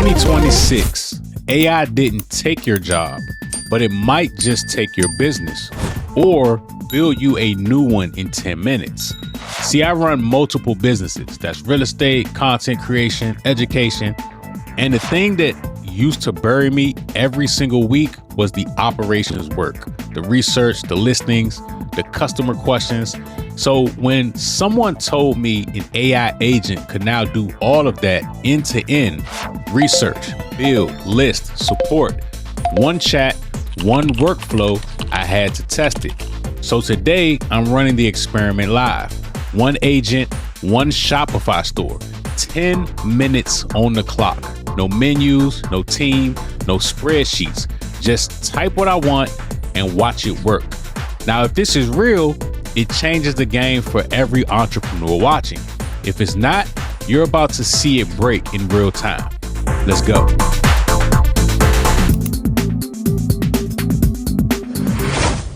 2026, AI didn't take your job, but it might just take your business or build you a new one in 10 minutes. See, I run multiple businesses. That's real estate, content creation, education. And the thing that used to bury me every single week was the operations work, the research, the listings, the customer questions. So when someone told me an AI agent could now do all of that end to end, research, build, list, support, one chat, one workflow, I had to test it. So today I'm running the experiment live. One agent, one Shopify store, 10 minutes on the clock. No menus, no team, no spreadsheets. Just type what I want and watch it work. Now, if this is real, it changes the game for every entrepreneur watching. If it's not, you're about to see it break in real time. Let's go.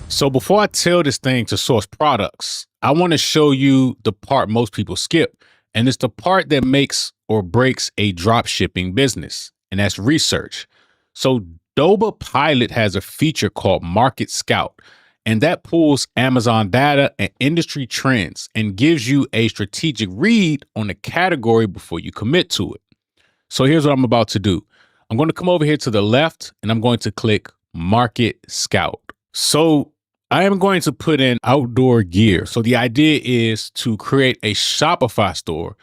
So before I tell this thing to source products, I want to show you the part most people skip. And it's the part that makes or breaks a dropshipping business, and that's research. So Doba Pilot has a feature called Market Scout, and that pulls Amazon data and industry trends and gives you a strategic read on the category before you commit to it. So here's what I'm about to do. I'm going to come over here to the left and I'm going to click Market Scout. So I am going to put in outdoor gear. So the idea is to create a Shopify store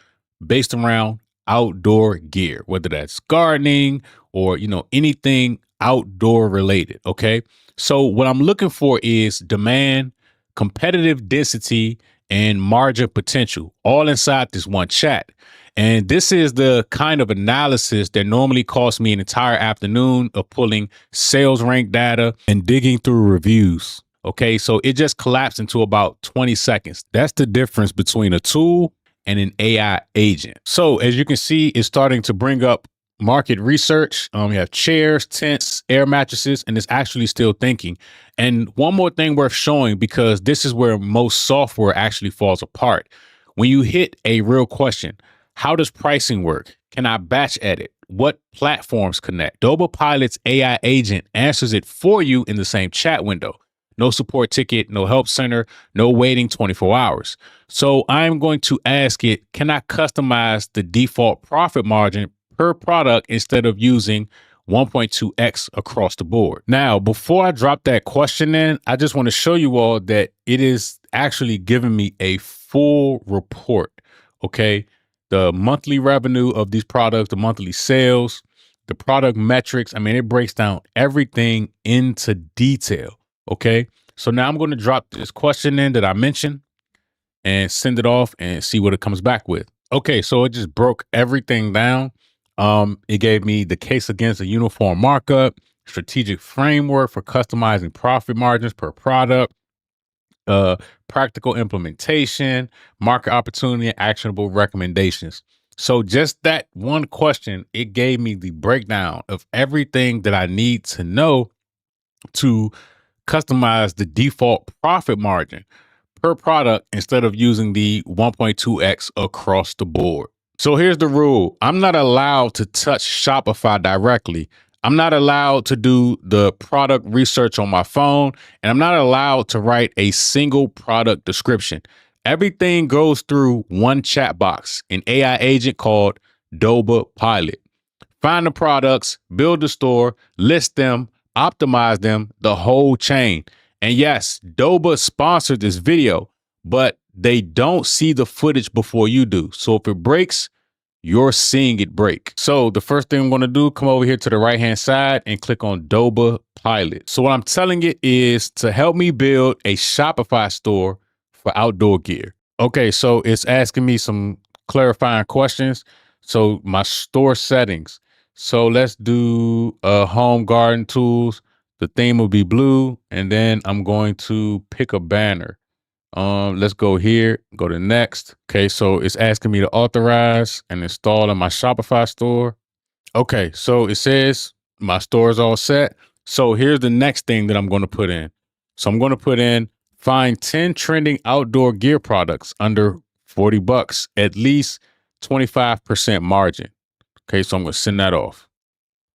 based around outdoor gear, whether that's gardening or, anything outdoor related. Okay. So what I'm looking for is demand, competitive density, and margin potential all inside this one chat. And this is the kind of analysis that normally costs me an entire afternoon of pulling sales rank data and digging through reviews. Okay, so it just collapsed into about 20 seconds. That's the difference between a tool and an AI agent. So as you can see, it's starting to bring up market research. We have chairs, tents, air mattresses, and it's actually still thinking. And one more thing worth showing, because this is where most software actually falls apart. When you hit a real question, how does pricing work? Can I batch edit? What platforms connect? Doba Pilot's AI agent answers it for you in the same chat window. No support ticket, no help center, no waiting 24 hours. So I'm going to ask it, can I customize the default profit margin per product instead of using 1.2x across the board? Now, before I drop that question in, I just want to show you all that it is actually giving me a full report. Okay. The monthly revenue of these products, the monthly sales, the product metrics. I mean, it breaks down everything into detail. Okay, so now I'm going to drop this question in that I mentioned and send it off and see what it comes back with. Okay, so it just broke everything down. It gave me the case against a uniform markup, strategic framework for customizing profit margins per product, practical implementation, market opportunity, and actionable recommendations. So just that one question, it gave me the breakdown of everything that I need to know to customize the default profit margin per product instead of using the 1.2x across the board. So here's the rule. I'm not allowed to touch Shopify directly. I'm not allowed to do the product research on my phone, and I'm not allowed to write a single product description. Everything goes through one chat box, an AI agent called Doba Pilot. Find the products, build the store, list them, optimize them, the whole chain. And yes, Doba sponsored this video, but they don't see the footage before you do. So if it breaks, you're seeing it break. So the first thing I'm going to do, come over here to the right-hand side and click on Doba Pilot. So what I'm telling it is to help me build a Shopify store for outdoor gear. Okay, so it's asking me some clarifying questions. So my store settings. So let's do home garden tools. The theme will be blue. And then I'm going to pick a banner. Let's go here, go to next. Okay, so it's asking me to authorize and install in my Shopify store. Okay, so it says my store is all set. So here's the next thing that I'm going to put in. So I'm going to put in find 10 trending outdoor gear products under $40, at least 25% margin. Okay, so I'm going to send that off.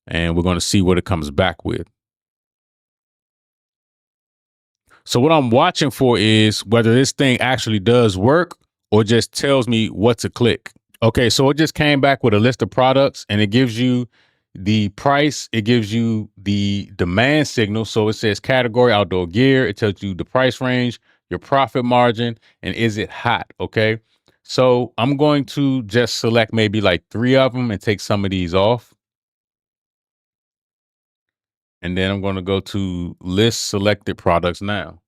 and we're going to see what it comes back with. So what I'm watching for is whether this thing actually does work or just tells me what to click. Okay, so it just came back with a list of products, and it gives you the price. It gives you the demand signal. So it says category outdoor gear. It tells you the price range, your profit margin, and is it hot? Okay. So I'm going to just select maybe like 3 of them and take some of these off. And then I'm going to go to list selected products now.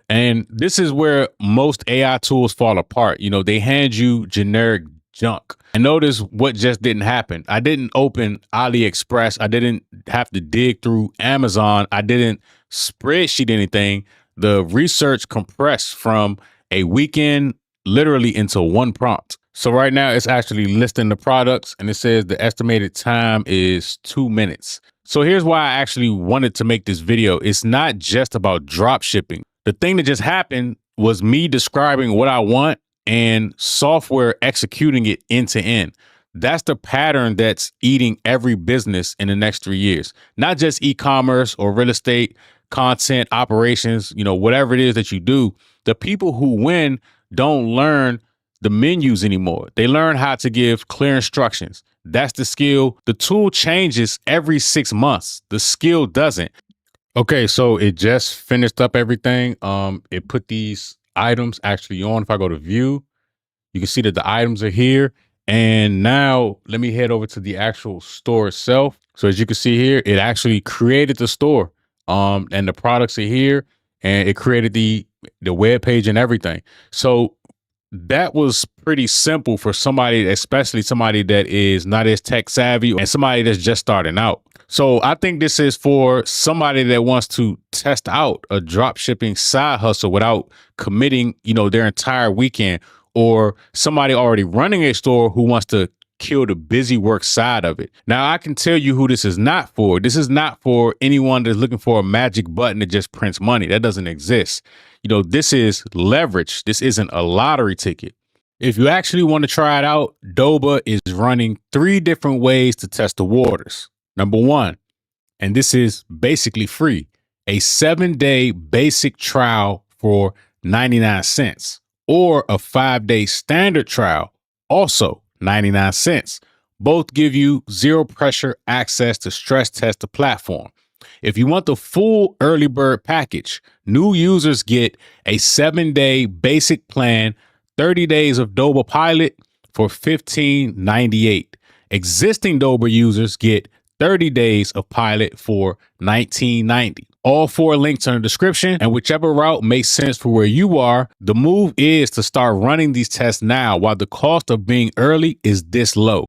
And this is where most AI tools fall apart. You know, they hand you generic junk. And notice what just didn't happen. I didn't open AliExpress. I didn't have to dig through Amazon. I didn't spreadsheet anything. The research compressed from a weekend literally into one prompt. So right now it's actually listing the products, and it says the estimated time is 2 minutes. So here's why I actually wanted to make this video. It's not just about drop shipping. The thing that just happened was me describing what I want and software executing it end to end. That's the pattern that's eating every business in the next 3 years, not just e-commerce or real estate, content, operations, you know, whatever it is that you do. The people who win don't learn the menus anymore. They learn how to give clear instructions. That's the skill. The tool changes every 6 months. The skill doesn't. Okay, so it just finished up everything. It put these items actually on. If I go to view, you can see that the items are here. And now let me head over to the actual store itself. So as you can see here, it actually created the store. And the products are here, and it created the web page and everything. So that was pretty simple for somebody, especially somebody that is not as tech savvy and somebody that's just starting out. So I think this is for somebody that wants to test out a drop shipping side hustle without committing, you know, their entire weekend, or somebody already running a store who wants to kill the busy work side of it. Now, I can tell you who this is not for. This is not for anyone that's looking for a magic button that just prints money. That doesn't exist. You know, this is leverage. This isn't a lottery ticket. If you actually want to try it out, Doba is running 3 different ways to test the waters. Number 1, and this is basically free, a 7-day basic trial for 99 cents, or a 5-day standard trial, also 99 cents. Both give you zero pressure access to stress test the platform. If you want the full early bird package, new users get a 7-day basic plan, 30 days of Doba Pilot for $15.98. Existing Doba users get 30 days of Pilot for $19.90. All 4 links are in the description, and whichever route makes sense for where you are. The move is to start running these tests now while the cost of being early is this low.